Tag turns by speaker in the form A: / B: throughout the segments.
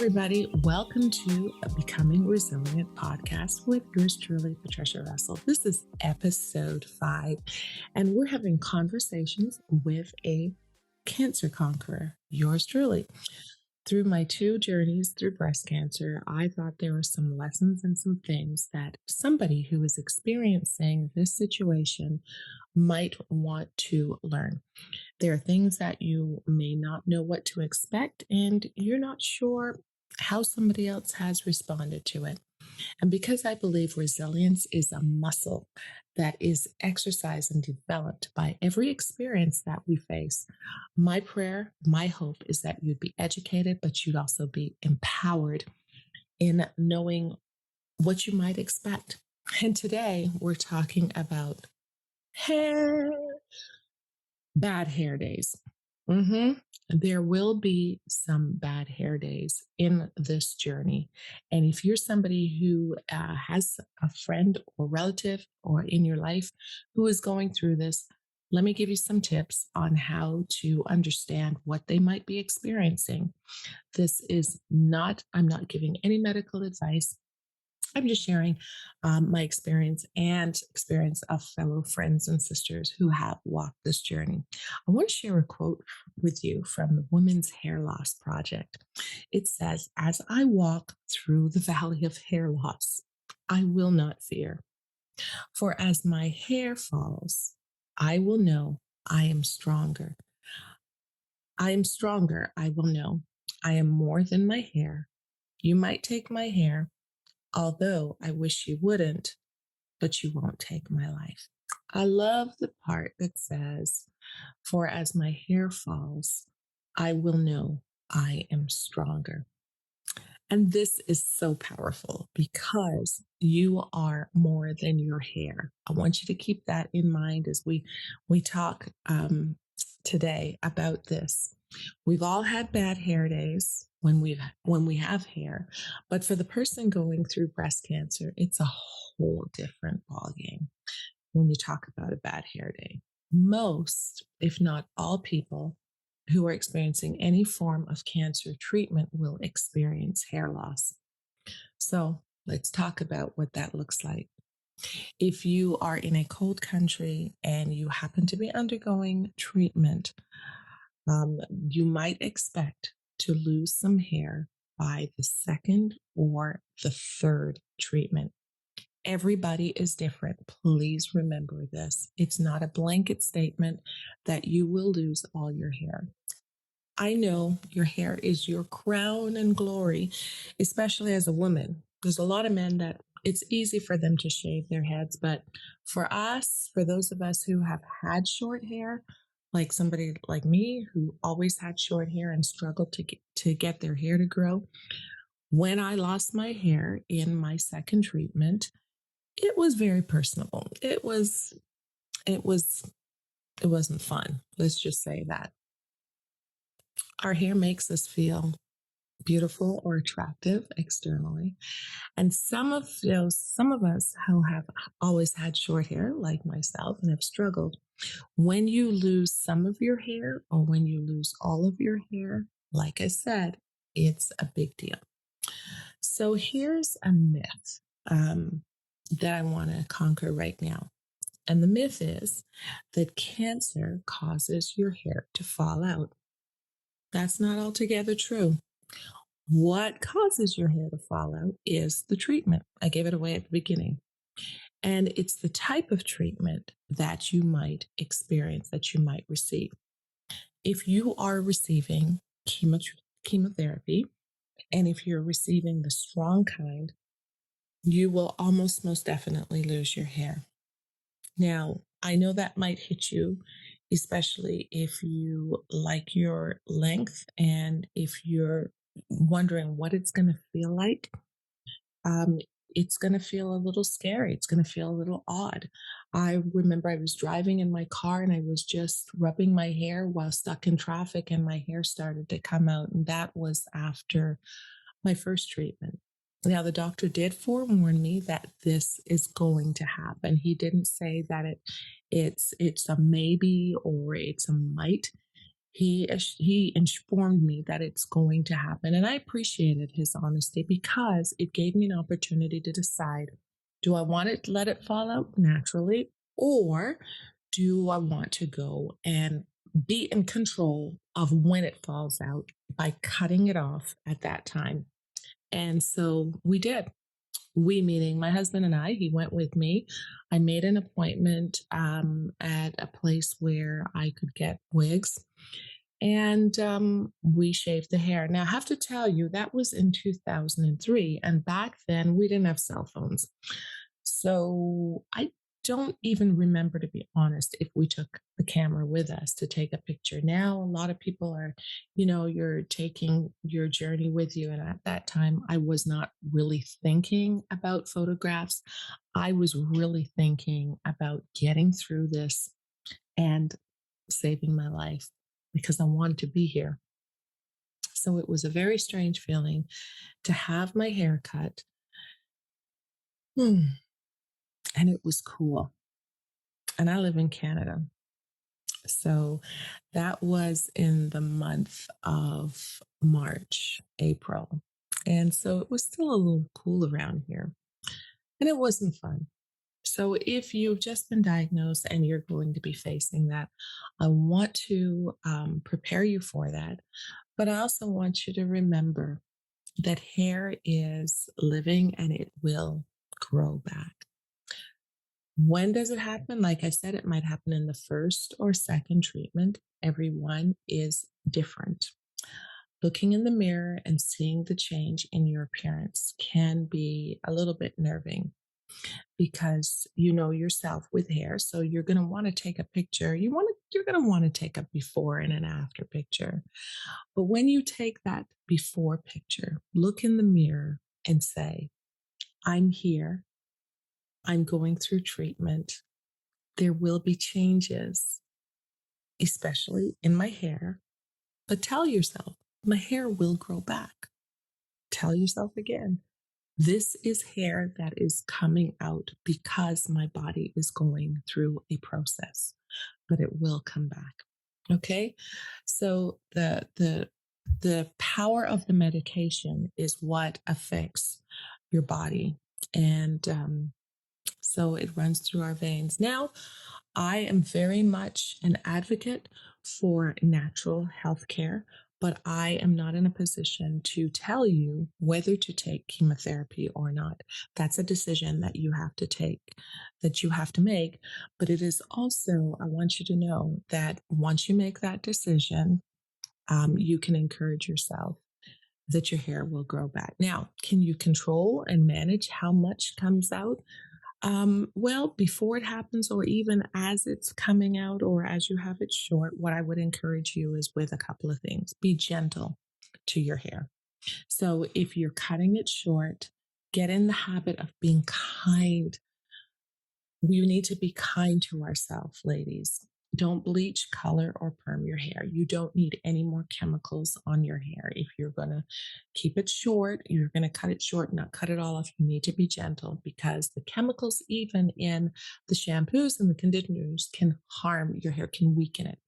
A: everybody. Welcome to a Becoming Resilient podcast with yours truly, Patricia Russell. This is episode 5, and we're having conversations with a cancer conqueror, yours truly. Through my 2 journeys through breast cancer, I thought there were some lessons and some things that somebody who is experiencing this situation might want to learn. There are things that you may not know what to expect, and you're not sure how somebody else has responded to it. And because I believe resilience is a muscle that is exercised and developed by every experience that we face, my prayer, my hope is that you'd be educated, but you'd also be empowered in knowing what you might expect. And today we're talking about hair, bad hair days. There will be some bad hair days in this journey. And if you're somebody who has a friend or relative or in your life who is going through this, let me give you some tips on how to understand what they might be experiencing. I'm not giving any medical advice. I'm just sharing my experience and experience of fellow friends and sisters who have walked this journey. I want to share a quote with you from the Women's Hair Loss Project. It says, "As I walk through the valley of hair loss, I will not fear. For as my hair falls, I will know I am stronger. I am stronger, I will know. I am more than my hair. You might take my hair, although I wish you wouldn't, but you won't take my life." I love the part that says, "For as my hair falls, I will know I am stronger." And this is so powerful because you are more than your hair. I want you to keep that in mind as we talk today about this. We've all had bad hair days when we have hair, but for the person going through breast cancer, it's a whole different ballgame when you talk about a bad hair day. Most, if not all people who are experiencing any form of cancer treatment will experience hair loss. So let's talk about what that looks like. If you are in a cold country and you happen to be undergoing treatment, you might expect to lose some hair by the second or the third treatment. Everybody is different. Please remember this. It's not a blanket statement that you will lose all your hair. I know your hair is your crown and glory, especially as a woman. There's a lot of men that it's easy for them to shave their heads, but for us, for those of us who have had short hair, like somebody like me who always had short hair and struggled to get their hair to grow, when I lost my hair in my second treatment, it was very personable. It wasn't fun. Let's just say that. Our hair makes us feel beautiful or attractive externally. And some of us who have always had short hair, like myself, and have struggled, when you lose some of your hair or when you lose all of your hair, like I said, it's a big deal. So here's a myth that I want to conquer right now. And the myth is that cancer causes your hair to fall out. That's not altogether true. What causes your hair to fall out is the treatment. I gave it away at the beginning. And it's the type of treatment that you might experience, that you might receive. If you are receiving chemotherapy, and if you're receiving the strong kind, you will almost most definitely lose your hair. Now, I know that might hit you, especially if you like your length and if you're wondering what it's going to feel like. It's going to feel a little scary. It's going to feel a little odd. I remember I was driving in my car and I was just rubbing my hair while stuck in traffic and my hair started to come out. And that was after my first treatment. Now, the doctor did forewarn me that this is going to happen. He didn't say that it's a maybe or it's a might. He informed me that it's going to happen, and I appreciated his honesty because it gave me an opportunity to decide: do I want to let it fall out naturally, or do I want to go and be in control of when it falls out by cutting it off at that time? And so we did. We, meaning my husband and I, he went with me. I made an appointment at a place where I could get wigs, and we shaved the hair. Now, I have to tell you, that was in 2003. And back then, we didn't have cell phones. So I don't even remember, to be honest, if we took the camera with us to take a picture. Now, a lot of people are, you're taking your journey with you. And at that time, I was not really thinking about photographs. I was really thinking about getting through this and saving my life because I wanted to be here. So it was a very strange feeling to have my hair cut. Hmm. And it was cool. And I live in Canada. So that was in the month of March, April. And so it was still a little cool around here. And it wasn't fun. So if you've just been diagnosed and you're going to be facing that, I want to prepare you for that. But I also want you to remember that hair is living and it will grow back. When does it happen? Like I said, it might happen in the first or second treatment. Everyone is different. Looking in the mirror and seeing the change in your appearance can be a little bit nerving because you know yourself with hair. So you're going to want to take a picture. You're going to want to take a before and an after picture. But when you take that before picture, look in the mirror and say, I'm here. I'm going through treatment. There will be changes, especially in my hair. But tell yourself, my hair will grow back. Tell yourself again, this is hair that is coming out because my body is going through a process, but it will come back. Okay. So the power of the medication is what affects your body. And so it runs through our veins. Now, I am very much an advocate for natural health care, but I am not in a position to tell you whether to take chemotherapy or not. That's a decision that you have to take, that you have to make. But it is also, I want you to know that once you make that decision, you can encourage yourself that your hair will grow back. Now, can you control and manage how much comes out? Well, before it happens, or even as it's coming out, or as you have it short, what I would encourage you is with a couple of things. Be gentle to your hair. So if you're cutting it short, get in the habit of being kind. We need to be kind to ourselves, ladies. Don't bleach, color, or perm your hair. You don't need any more chemicals on your hair. If you're going to keep it short, you're going to cut it short, not cut it all off. You need to be gentle because the chemicals, even in the shampoos and the conditioners, can harm your hair, can weaken it.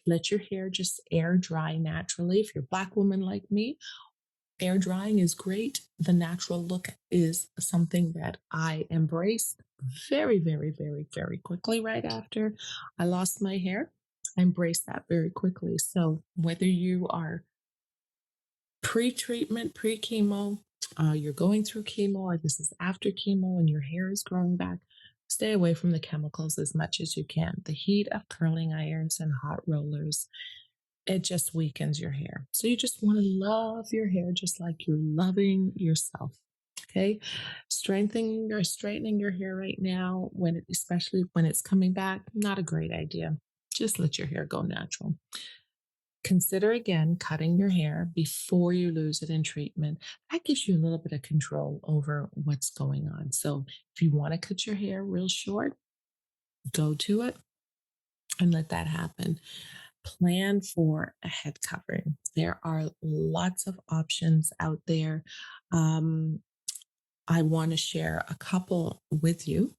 A: Let your hair just air dry naturally. If you're a Black woman like me, air drying is great. The natural look is something that I embraced very, very, very, very quickly right after I lost my hair. I embraced that very quickly. So whether you are pre-treatment, pre-chemo, you're going through chemo, or this is after chemo and your hair is growing back, stay away from the chemicals as much as you can. The heat of curling irons and hot rollers, it just weakens your hair. So you just want to love your hair just like you're loving yourself. Okay. Strengthening or straightening your hair right now, especially when it's coming back, not a great idea. Just let your hair go natural. Consider again cutting your hair before you lose it in treatment. That gives you a little bit of control over what's going on. So if you want to cut your hair real short, go to it and let that happen. Plan for a head covering. There are lots of options out there. Um, I want to share a couple with you.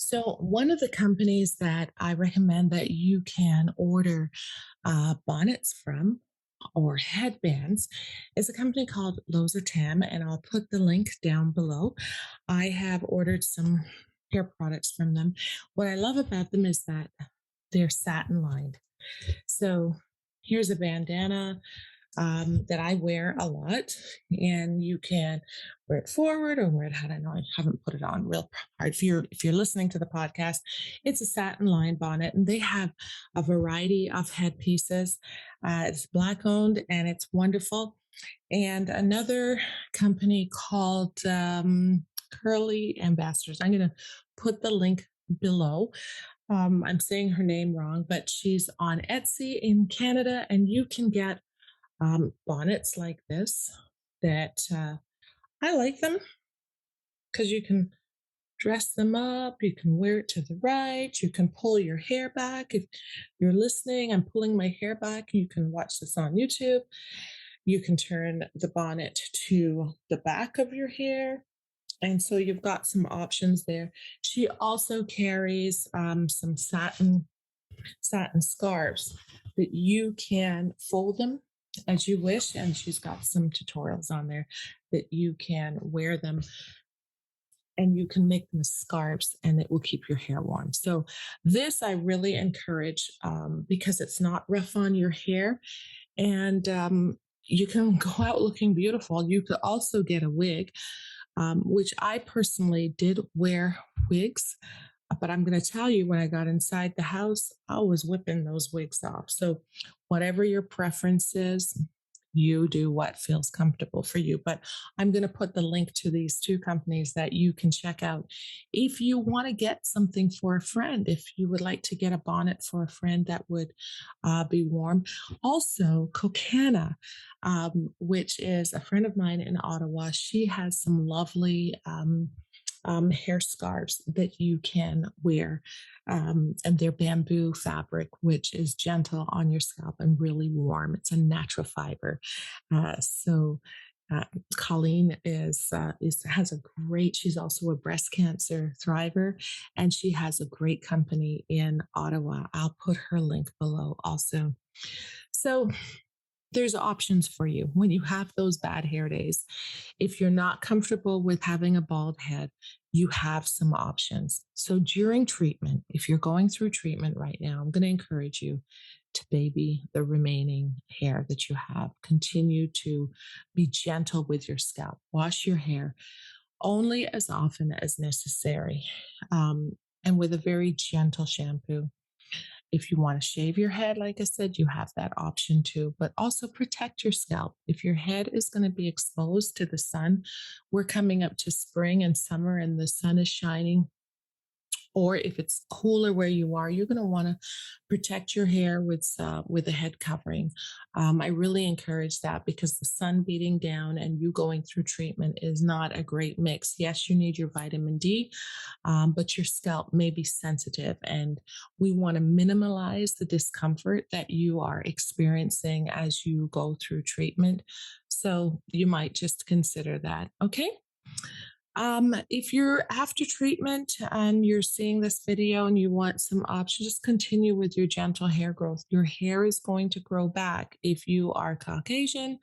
A: So, one of the companies that I recommend that you can order bonnets from or headbands is a company called Tam, and I'll put the link down below. I have ordered some hair products from them. What I love about them is that they're satin lined. So, here's a bandana that I wear a lot, and you can wear it forward or wear it. I don't know. I haven't put it on real hard. If you're listening to the podcast, it's a satin lined bonnet, and they have a variety of headpieces. It's black owned, and it's wonderful. And another company called Curly Ambassadors. I'm going to put the link below. I'm saying her name wrong, but she's on Etsy in Canada, and you can get bonnets like this that I like them because you can dress them up, you can wear it to the right, you can pull your hair back. If you're listening, I'm pulling my hair back. You can watch this on YouTube. You can turn the bonnet to the back of your hair. And so you've got some options there. She also carries some satin scarves that you can fold them as you wish. And she's got some tutorials on there that you can wear them and you can make them scarves and it will keep your hair warm. So this I really encourage because it's not rough on your hair and you can go out looking beautiful. You could also get a wig, which I personally did wear wigs. But I'm going to tell you, when I got inside the house, I was whipping those wigs off. So, whatever your preference is, you do what feels comfortable for you. But I'm going to put the link to these two companies that you can check out. If you want to get something for a friend, if you would like to get a bonnet for a friend that would be warm. Also, Kokana, which is a friend of mine in Ottawa, she has some lovely. Hair scarves that you can wear. And they're bamboo fabric, which is gentle on your scalp and really warm. It's a natural fiber. So Colleen is has a great. She's also a breast cancer thriver, and she has a great company in Ottawa. I'll put her link below also. So there's options for you when you have those bad hair days. If you're not comfortable with having a bald head, you have some options. So during treatment, if you're going through treatment right now, I'm going to encourage you to baby the remaining hair that you have. Continue to be gentle with your scalp. Wash your hair only as often as necessary, and with a very gentle shampoo. If you want to shave your head, like I said, you have that option too, but also protect your scalp. If your head is going to be exposed to the sun, we're coming up to spring and summer and the sun is shining. Or if it's cooler where you are, you're going to want to protect your hair with a head covering. I really encourage that because the sun beating down and you going through treatment is not a great mix. Yes, you need your vitamin D, but your scalp may be sensitive, and we want to minimize the discomfort that you are experiencing as you go through treatment. So you might just consider that. Okay. If you're after treatment and you're seeing this video and you want some options, just continue with your gentle hair growth. Your hair is going to grow back. If you are Caucasian,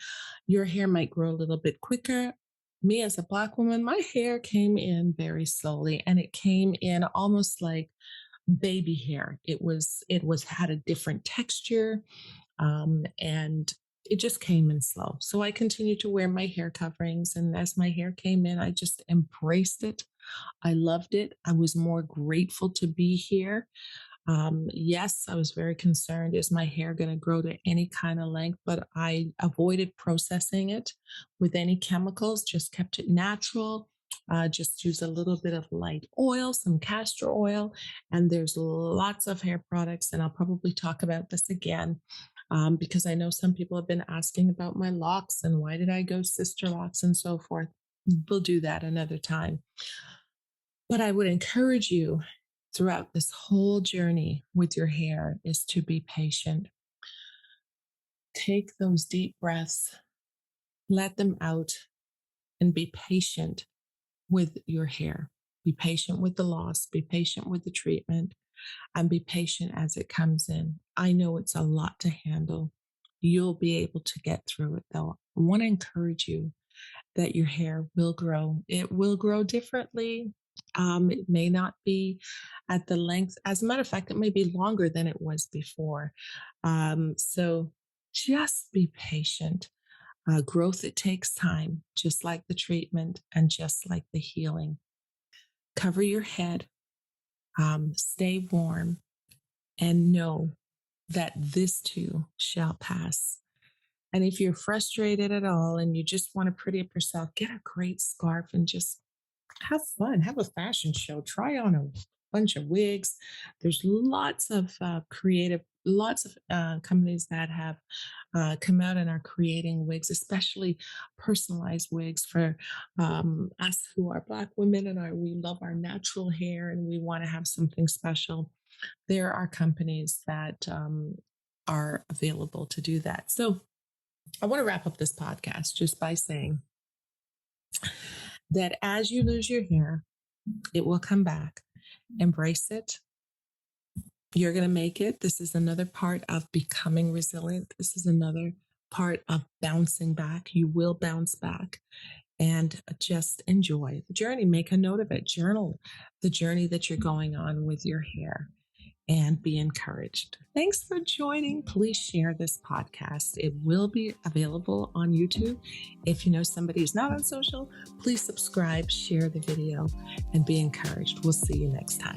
A: your hair might grow a little bit quicker. Me as a Black woman, my hair came in very slowly and it came in almost like baby hair. It was had a different texture, and it just came in slow. So I continued to wear my hair coverings. And as my hair came in, I just embraced it. I loved it. I was more grateful to be here. Yes, I was very concerned. Is my hair going to grow to any kind of length? But I avoided processing it with any chemicals, just kept it natural. Just use a little bit of light oil, some castor oil, and there's lots of hair products. And I'll probably talk about this again because I know some people have been asking about my locks and why did I go sister locks and so forth. We'll do that another time. But I would encourage you throughout this whole journey with your hair is to be patient. Take those deep breaths, let them out, and be patient with your hair. Be patient with the loss, be patient with the treatment, and be patient as it comes in. I know it's a lot to handle. You'll be able to get through it though. I want to encourage you that your hair will grow. It will grow differently. It may not be at the length. As a matter of fact, it may be longer than it was before. So just be patient. Growth, it takes time, just like the treatment and just like the healing. Cover your head, stay warm, and know that this too shall pass. And if you're frustrated at all and you just want to pretty up yourself, get a great scarf and just have fun. Have a fashion show. Try on a bunch of wigs. There's lots of lots of companies that have come out and are creating wigs, especially personalized wigs for us who are Black women and we love our natural hair and we want to have something special. There are companies that are available to do that. So I want to wrap up this podcast just by saying that as you lose your hair, it will come back. Embrace it. You're going to make it. This is another part of becoming resilient. This is another part of bouncing back. You will bounce back and just enjoy the journey. Make a note of it. Journal the journey that you're going on with your hair and be encouraged. Thanks for joining. Please share this podcast. It will be available on YouTube. If you know somebody who's not on social, please subscribe, share the video, and be encouraged. We'll see you next time.